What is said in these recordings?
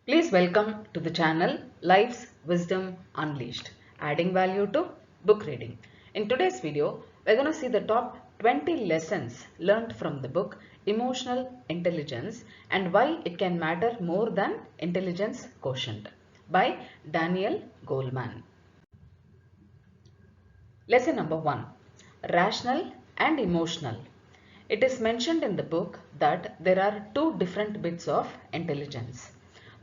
Please welcome to the channel Life's Wisdom Unleashed, adding value to book reading. In today's video, we're going to see the top 20 lessons learned from the book Emotional Intelligence and Why It Can Matter More Than Intelligence Quotient by Daniel Goleman. Lesson number 1. Rational and Emotional. It is mentioned in the book that there are two different bits of intelligence.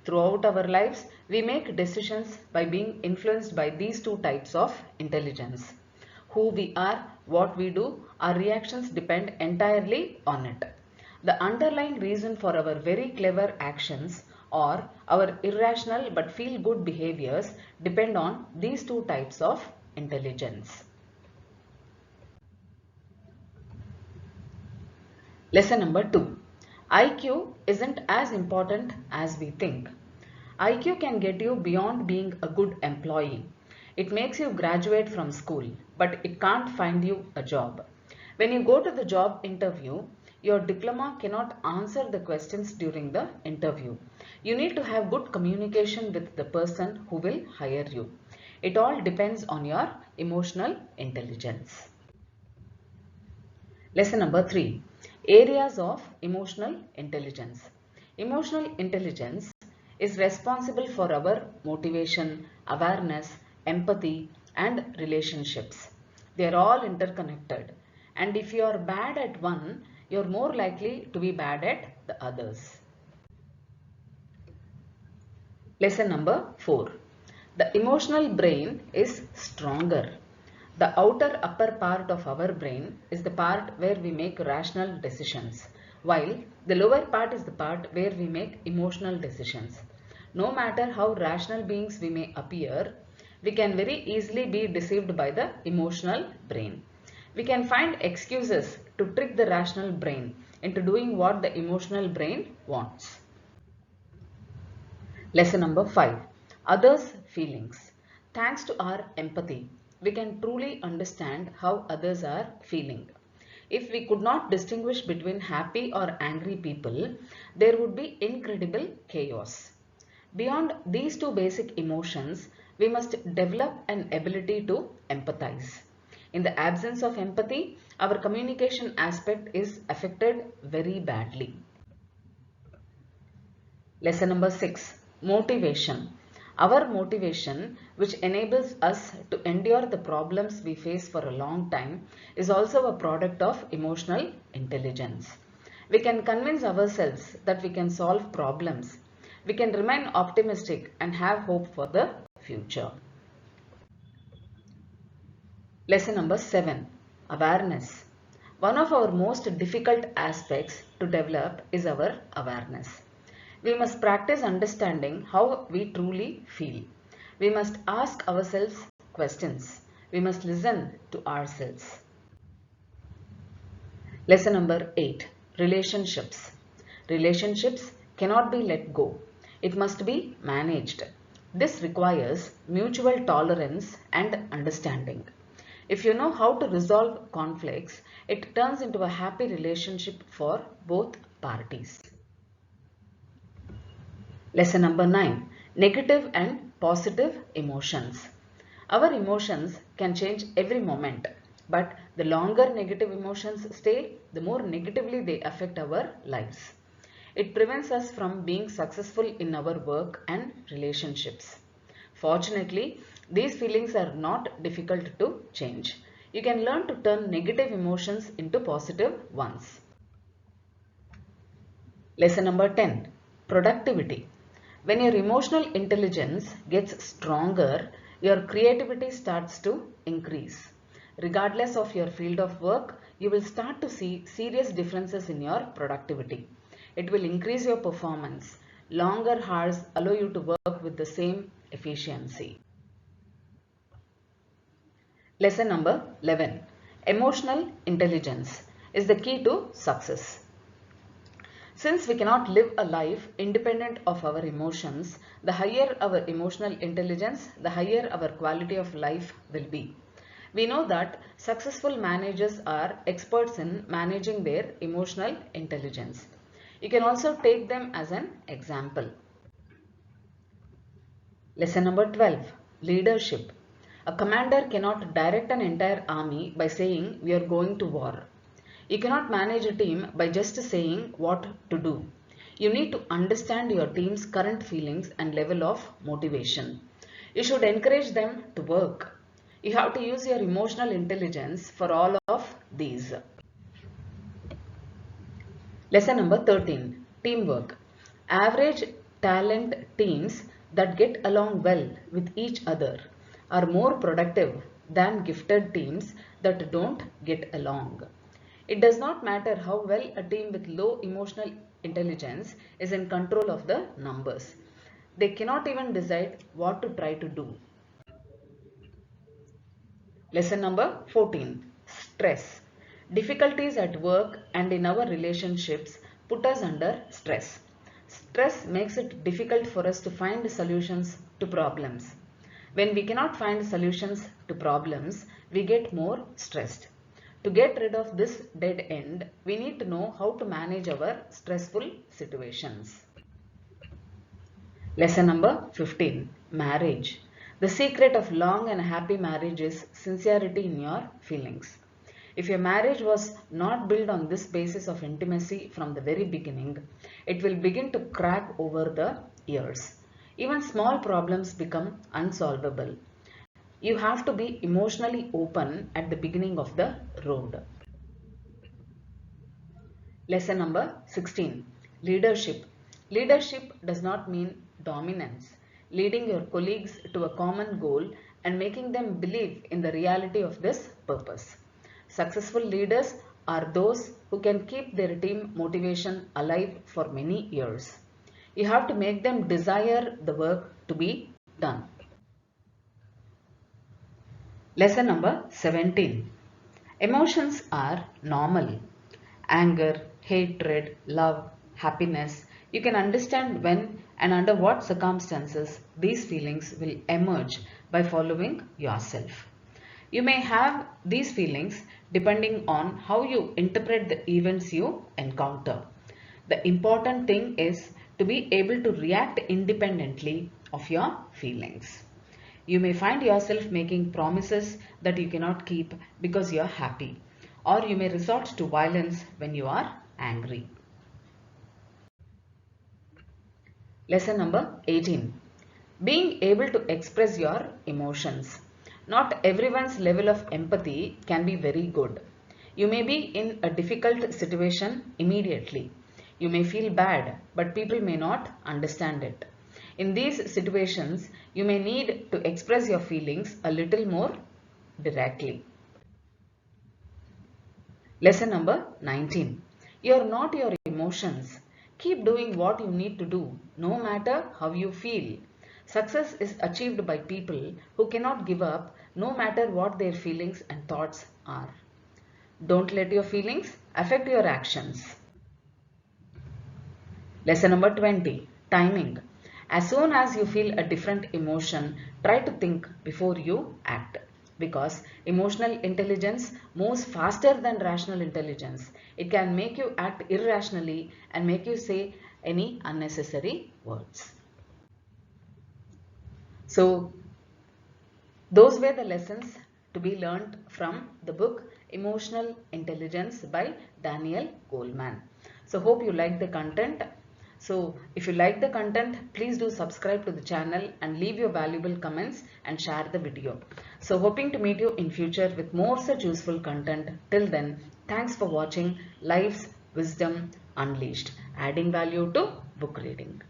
Throughout our lives, we make decisions by being influenced by these two types of intelligence. Who we are, what we do, our reactions depend entirely on it. The underlying reason for our very clever actions or our irrational but feel good behaviors depend on these two types of intelligence. Lesson number 2. IQ isn't as important as we think. IQ can get you beyond being a good employee. It makes you graduate from school, but it can't find you a job. When you go to the job interview, your diploma cannot answer the questions during the interview. You need to have good communication with the person who will hire you. It all depends on your emotional intelligence. Lesson number 3. Areas of emotional intelligence. Emotional intelligence is responsible for our motivation, awareness, empathy and relationships. They are all interconnected, and if you are bad at one, you are more likely to be bad at the others. Lesson number 4. The emotional brain is stronger. The outer upper part of our brain is the part where we make rational decisions, while the lower part is the part where we make emotional decisions. No matter how rational beings we may appear, we can very easily be deceived by the emotional brain. We can find excuses to trick the rational brain into doing what the emotional brain wants. Lesson number 5. Others' feelings. Thanks to our empathy, we can truly understand how others are feeling. If we could not distinguish between happy or angry people, there would be incredible chaos. Beyond these two basic emotions, we must develop an ability to empathize. In the absence of empathy, our communication aspect is affected very badly. Lesson number 6. Motivation. Our motivation, which enables us to endure the problems we face for a long time, is also a product of emotional intelligence. We can convince ourselves that we can solve problems. We can remain optimistic and have hope for the future. Lesson number 7. Awareness. One of our most difficult aspects to develop is our awareness. We must practice understanding how we truly feel. We must ask ourselves questions. We must listen to ourselves. Lesson number 8. Relationships. Relationships cannot be let go. It must be managed. This requires mutual tolerance and understanding. If you know how to resolve conflicts, it turns into a happy relationship for both parties. Lesson number 9. Negative and positive emotions. Our emotions can change every moment, but the longer negative emotions stay, the more negatively they affect our lives. It prevents us from being successful in our work and relationships. Fortunately, these feelings are not difficult to change. You can learn to turn negative emotions into positive ones. Lesson number 10. Productivity. When your emotional intelligence gets stronger, your creativity starts to increase. Regardless of your field of work, you will start to see serious differences in your productivity. It will increase your performance. Longer hours allow you to work with the same efficiency. Lesson number 11. Emotional intelligence is the key to success. Since we cannot live a life independent of our emotions, the higher our emotional intelligence, the higher our quality of life will be. We know that successful managers are experts in managing their emotional intelligence. You can also take them as an example. Lesson number 12. Leadership. A commander cannot direct an entire army by saying we are going to war. You cannot manage a team by just saying what to do. You need to understand your team's current feelings and level of motivation. You should encourage them to work. You have to use your emotional intelligence for all of these. Lesson number 13. Teamwork. Average talent teams that get along well with each other are more productive than gifted teams that don't get along. It does not matter how well a team with low emotional intelligence is in control of the numbers. They cannot even decide what to try to do. Lesson number 14. Stress. Difficulties at work and in our relationships put us under stress. Stress makes it difficult for us to find solutions to problems. When we cannot find solutions to problems, we get more stressed. To get rid of this dead end, we need to know how to manage our stressful situations. Lesson number 15. Marriage. The secret of long and happy marriage is sincerity in your feelings. If your marriage was not built on this basis of intimacy from the very beginning, it will begin to crack over the years. Even small problems become unsolvable. You have to be emotionally open at the beginning of the road. Lesson number 16. Leadership. Leadership does not mean dominance. Leading your colleagues to a common goal and making them believe in the reality of this purpose. Successful leaders are those who can keep their team motivation alive for many years. You have to make them desire the work to be done. Lesson number 17. Emotions are normal. Anger, hatred, love, happiness. You can understand when and under what circumstances these feelings will emerge by following yourself. You may have these feelings depending on how you interpret the events you encounter. The important thing is to be able to react independently of your feelings. You may find yourself making promises that you cannot keep because you are happy, or you may resort to violence when you are angry. Lesson number 18. Being able to express your emotions. Not everyone's level of empathy can be very good. You may be in a difficult situation immediately. You may feel bad, but people may not understand it. In these situations, you may need to express your feelings a little more directly. Lesson number 19. You are not your emotions. Keep doing what you need to do, no matter how you feel. Success is achieved by people who cannot give up, no matter what their feelings and thoughts are. Don't let your feelings affect your actions. Lesson number 20. Timing. As soon as you feel a different emotion, try to think before you act. Because emotional intelligence moves faster than rational intelligence. It can make you act irrationally and make you say any unnecessary words. So, those were the lessons to be learned from the book Emotional Intelligence by Daniel Goleman. So hope you like the content. So if you like the content, please do subscribe to the channel and leave your valuable comments and share the video. So hoping to meet you in future with more such useful content. Till then, thanks for watching Life's Wisdom Unleashed, adding value to book reading.